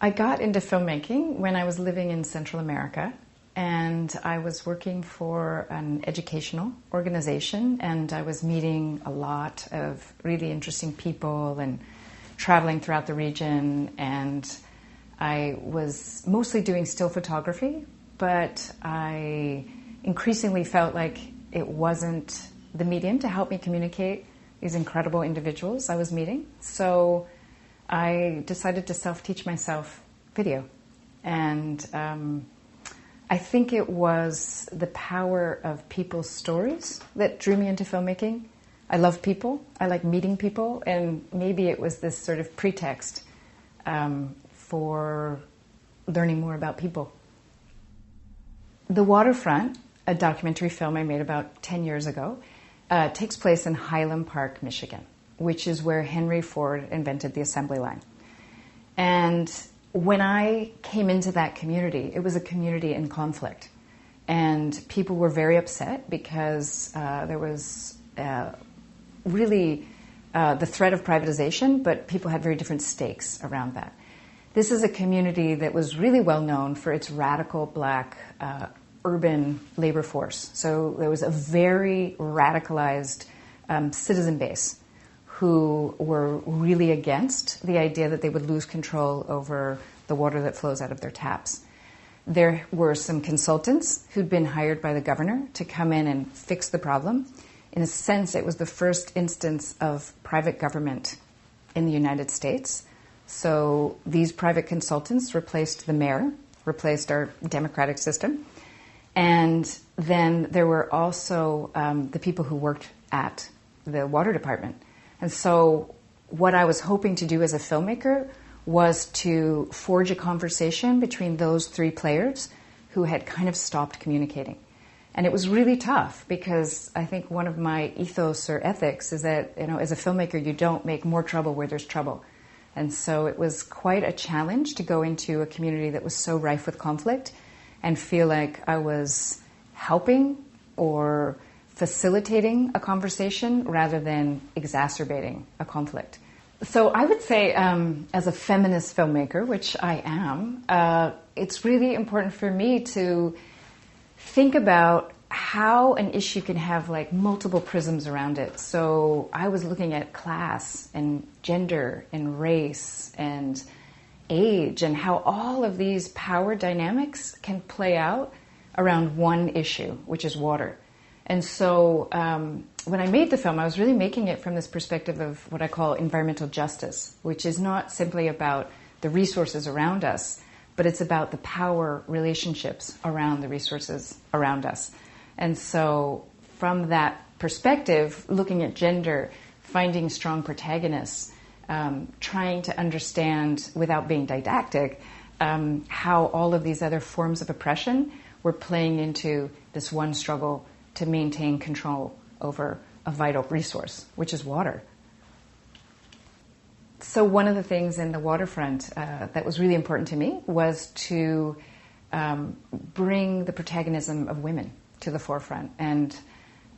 I got into filmmaking when I was living in Central America, and I was working for an educational organization, and I was meeting a lot of really interesting people and traveling throughout the region, and I was mostly doing still photography, but I increasingly felt like it wasn't the medium to help me communicate these incredible individuals I was meeting. So I decided to self-teach myself video. And I think it was the power of people's stories that drew me into filmmaking. I love people. I like meeting people. And maybe it was this sort of pretext for learning more about people. The Waterfront, a documentary film I made about 10 years ago, takes place in Highland Park, Michigan, which is where Henry Ford invented the assembly line. And when I came into that community, it was a community in conflict. And people were very upset because there was really the threat of privatization, but people had very different stakes around that. This is a community that was really well known for its radical black urban labor force. So there was a very radicalized citizen base who were really against the idea that they would lose control over the water that flows out of their taps. There were some consultants who'd been hired by the governor to come in and fix the problem. In a sense, it was the first instance of private government in the United States. So these private consultants replaced the mayor, replaced our democratic system. And then there were also the people who worked at the water department. And so what I was hoping to do as a filmmaker was to forge a conversation between those three players who had kind of stopped communicating. And it was really tough because I think one of my ethos or ethics is that, as a filmmaker, you don't make more trouble where there's trouble. And so it was quite a challenge to go into a community that was so rife with conflict and feel like I was helping or facilitating a conversation rather than exacerbating a conflict. So I would say, as a feminist filmmaker, which I am, it's really important for me to think about how an issue can have multiple prisms around it. So I was looking at class and gender and race and age and how all of these power dynamics can play out around one issue, which is water. And so when I made the film, I was really making it from this perspective of what I call environmental justice, which is not simply about the resources around us, but it's about the power relationships around the resources around us. And so from that perspective, looking at gender, finding strong protagonists, trying to understand, without being didactic, how all of these other forms of oppression were playing into this one struggle to maintain control over a vital resource, which is water. So one of the things in the Waterfront that was really important to me was to bring the protagonism of women to the forefront. And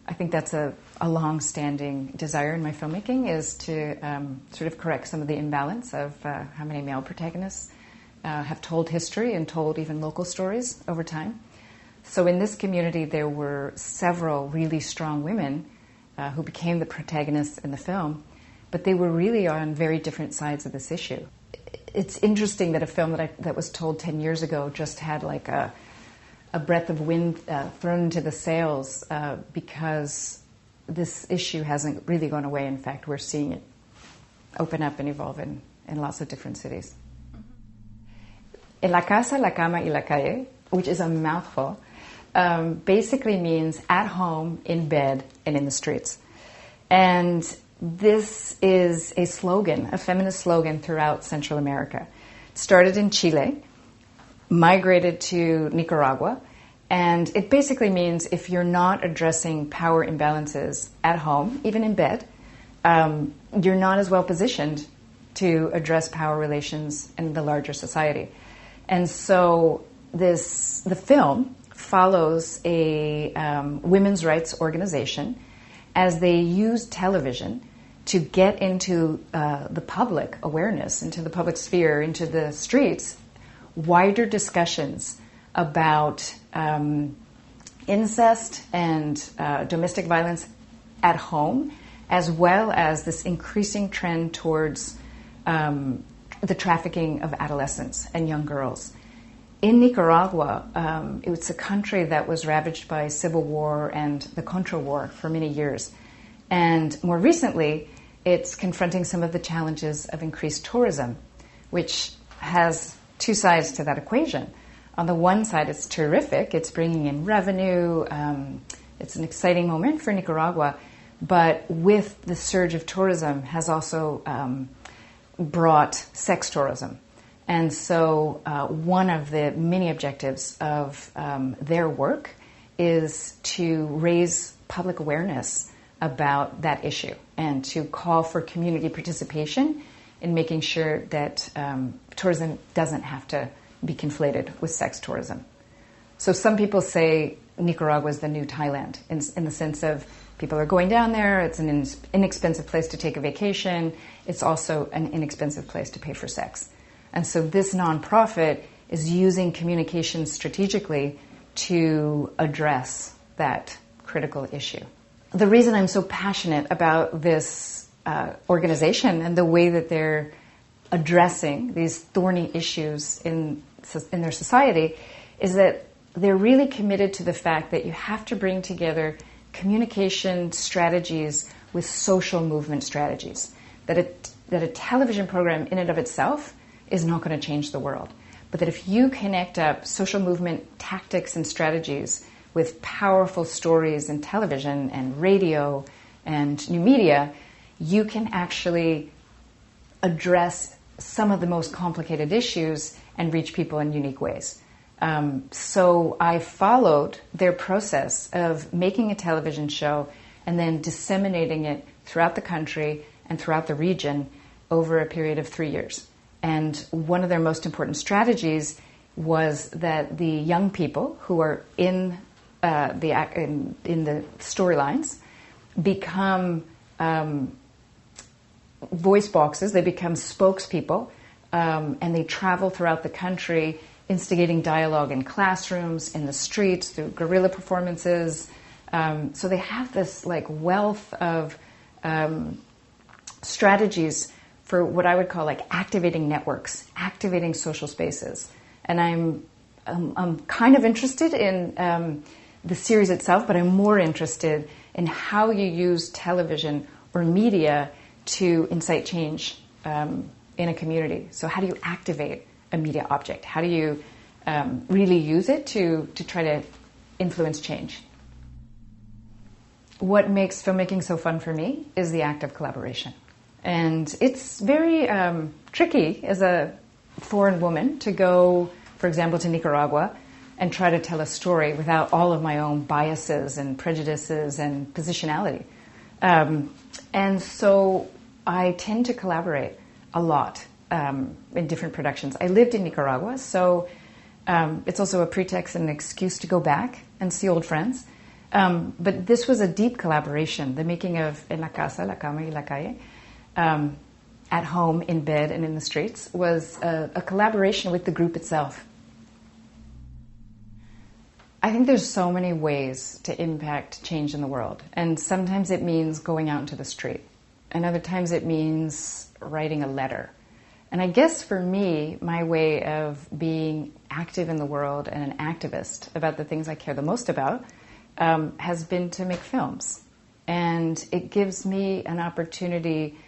I think that's a long-standing desire in my filmmaking, is to sort of correct some of the imbalance of how many male protagonists have told history and told even local stories over time. So in this community, there were several really strong women who became the protagonists in the film, but they were really on very different sides of this issue. It's interesting that a film that was told 10 years ago just had a breath of wind thrown into the sails because this issue hasn't really gone away. In fact, we're seeing it open up and evolve in lots of different cities. En la casa, la cama y la calle, which is a mouthful, basically means at home, in bed, and in the streets. And this is a slogan, a feminist slogan throughout Central America. It started in Chile, migrated to Nicaragua, and it basically means if you're not addressing power imbalances at home, even in bed, you're not as well positioned to address power relations in the larger society. And so the film follows a women's rights organization as they use television to get into the public awareness, into the public sphere, into the streets, wider discussions about incest and domestic violence at home, as well as this increasing trend towards the trafficking of adolescents and young girls. In Nicaragua, it's a country that was ravaged by civil war and the Contra War for many years. And more recently, it's confronting some of the challenges of increased tourism, which has two sides to that equation. On the one side, it's terrific. It's bringing in revenue. It's an exciting moment for Nicaragua. But with the surge of tourism has also brought sex tourism. And so one of the many objectives of their work is to raise public awareness about that issue and to call for community participation in making sure that tourism doesn't have to be conflated with sex tourism. So some people say Nicaragua is the new Thailand in the sense of people are going down there, it's an inexpensive place to take a vacation, it's also an inexpensive place to pay for sex. And so this nonprofit is using communication strategically to address that critical issue. The reason I'm so passionate about this organization and the way that they're addressing these thorny issues in their society is that they're really committed to the fact that you have to bring together communication strategies with social movement strategies. That a television program in and of itself is not going to change the world. But that if you connect up social movement tactics and strategies with powerful stories in television and radio and new media, you can actually address some of the most complicated issues and reach people in unique ways. So I followed their process of making a television show and then disseminating it throughout the country and throughout the region over a period of 3 years. And one of their most important strategies was that the young people who are in the storylines become voice boxes, they become spokespeople, and they travel throughout the country instigating dialogue in classrooms, in the streets, through guerrilla performances. So they have this wealth of strategies for what I would call activating networks, activating social spaces. And I'm kind of interested in the series itself, but I'm more interested in how you use television or media to incite change in a community. So how do you activate a media object? How do you really use it to try to influence change? What makes filmmaking so fun for me is the act of collaboration. And it's very tricky as a foreign woman to go, for example, to Nicaragua and try to tell a story without all of my own biases and prejudices and positionality. And so I tend to collaborate a lot in different productions. I lived in Nicaragua, so it's also a pretext and an excuse to go back and see old friends. But this was a deep collaboration. The making of En la Casa, La Cama y La Calle, at home, in bed, and in the streets, was a collaboration with the group itself. I think there's so many ways to impact change in the world. And sometimes it means going out into the street. And other times it means writing a letter. And I guess for me, my way of being active in the world and an activist about the things I care the most about has been to make films. And it gives me an opportunity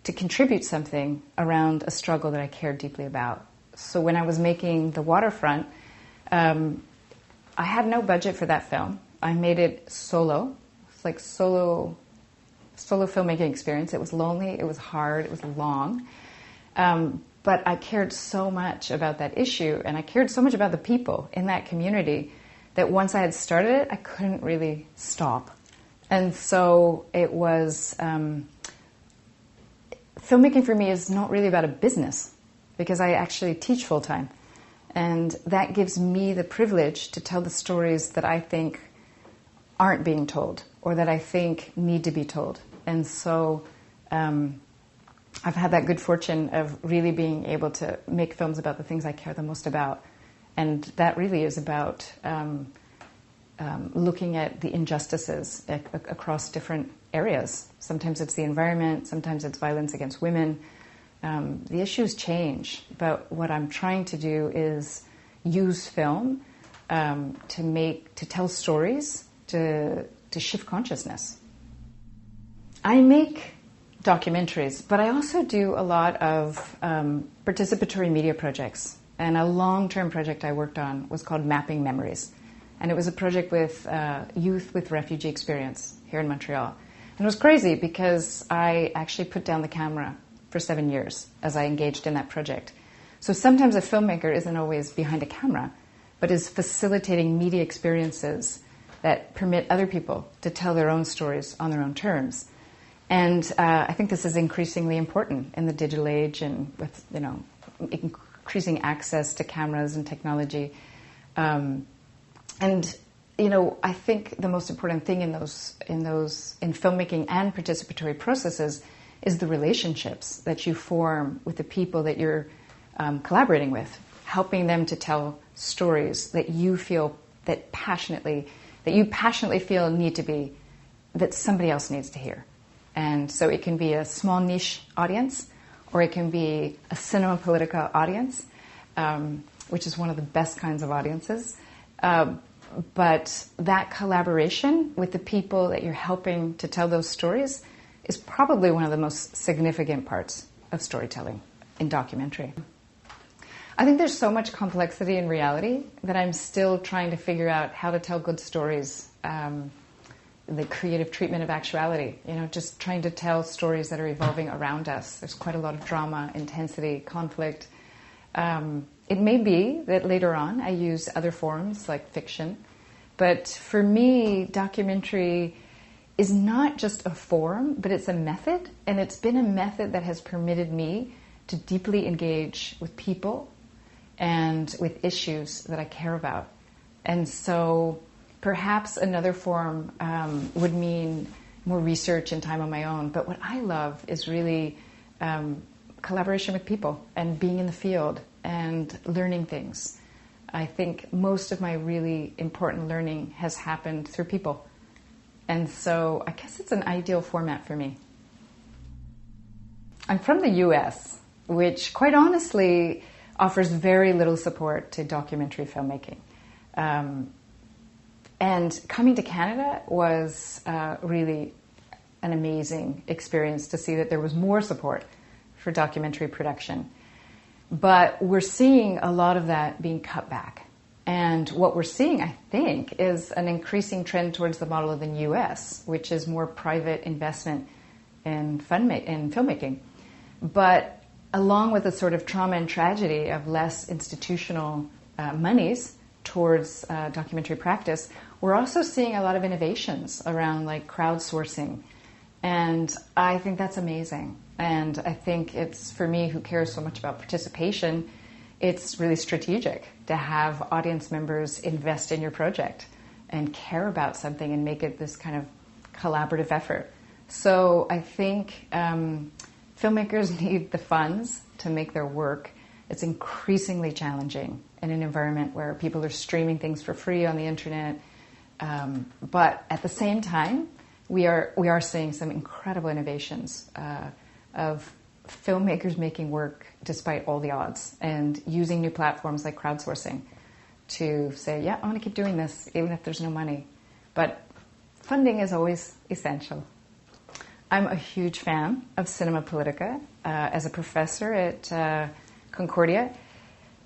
to contribute something around a struggle that I care deeply about. So when I was making The Waterfront, I had no budget for that film. I made it solo. It's like solo filmmaking experience. It was lonely, it was hard, it was long. But I cared so much about that issue, and I cared so much about the people in that community that once I had started it, I couldn't really stop. And so it was... filmmaking for me is not really about a business, because I actually teach full-time. And that gives me the privilege to tell the stories that I think aren't being told, or that I think need to be told. And so I've had that good fortune of really being able to make films about the things I care the most about. And that really is about looking at the injustices across different areas. Sometimes it's the environment, sometimes it's violence against women. The issues change, but what I'm trying to do is use film to tell stories, to shift consciousness. I make documentaries, but I also do a lot of participatory media projects. And a long-term project I worked on was called Mapping Memories. And it was a project with youth with refugee experience here in Montreal. And it was crazy because I actually put down the camera for 7 years as I engaged in that project. So sometimes a filmmaker isn't always behind a camera, but is facilitating media experiences that permit other people to tell their own stories on their own terms. And I think this is increasingly important in the digital age and with, increasing access to cameras and technology. I think the most important thing in filmmaking and participatory processes is the relationships that you form with the people that you're collaborating with, helping them to tell stories that you feel that you passionately feel that somebody else needs to hear. And so it can be a small niche audience, or it can be a cinema politica audience, which is one of the best kinds of audiences. But that collaboration with the people that you're helping to tell those stories is probably one of the most significant parts of storytelling in documentary. I think there's so much complexity in reality that I'm still trying to figure out how to tell good stories. The creative treatment of actuality, just trying to tell stories that are evolving around us. There's quite a lot of drama, intensity, conflict. It may be that later on I use other forms like fiction, but for me, documentary is not just a form, but it's a method, and it's been a method that has permitted me to deeply engage with people and with issues that I care about. And so perhaps another form would mean more research and time on my own. But what I love is really collaboration with people and being in the field and learning things. I think most of my really important learning has happened through people. And so I guess it's an ideal format for me. I'm from the US, which quite honestly offers very little support to documentary filmmaking. And coming to Canada was really an amazing experience to see that there was more support for documentary production. But we're seeing a lot of that being cut back. And what we're seeing, I think, is an increasing trend towards the model of the US, which is more private investment in filmmaking. But along with the sort of trauma and tragedy of less institutional monies towards documentary practice, we're also seeing a lot of innovations around like crowdsourcing. And I think that's amazing. And I think it's, for me, who cares so much about participation, it's really strategic to have audience members invest in your project and care about something and make it this kind of collaborative effort. So I think filmmakers need the funds to make their work. It's increasingly challenging in an environment where people are streaming things for free on the internet. But at the same time, we are seeing some incredible innovations of filmmakers making work despite all the odds and using new platforms like crowdsourcing to say, yeah, I want to keep doing this even if there's no money. But funding is always essential. I'm a huge fan of Cinema Politica. As a professor at Concordia,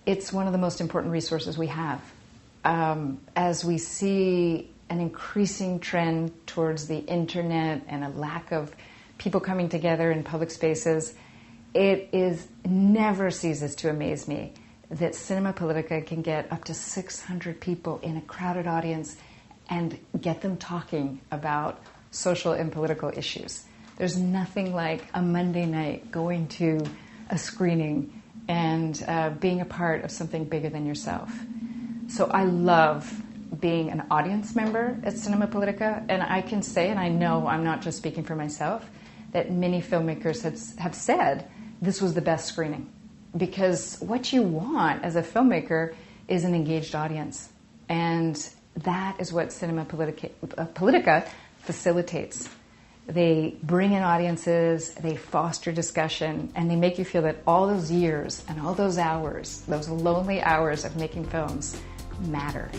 it's one of the most important resources we have. As we see an increasing trend towards the internet and a lack of people coming together in public spaces, it never ceases to amaze me that Cinema Politica can get up to 600 people in a crowded audience and get them talking about social and political issues. There's nothing like a Monday night going to a screening and being a part of something bigger than yourself. So I love being an audience member at Cinema Politica, and I can say, and I know I'm not just speaking for myself, that many filmmakers have said this was the best screening. Because what you want as a filmmaker is an engaged audience. And that is what Cinema Politica facilitates. They bring in audiences, they foster discussion, and they make you feel that all those years and all those hours, those lonely hours of making films, matter.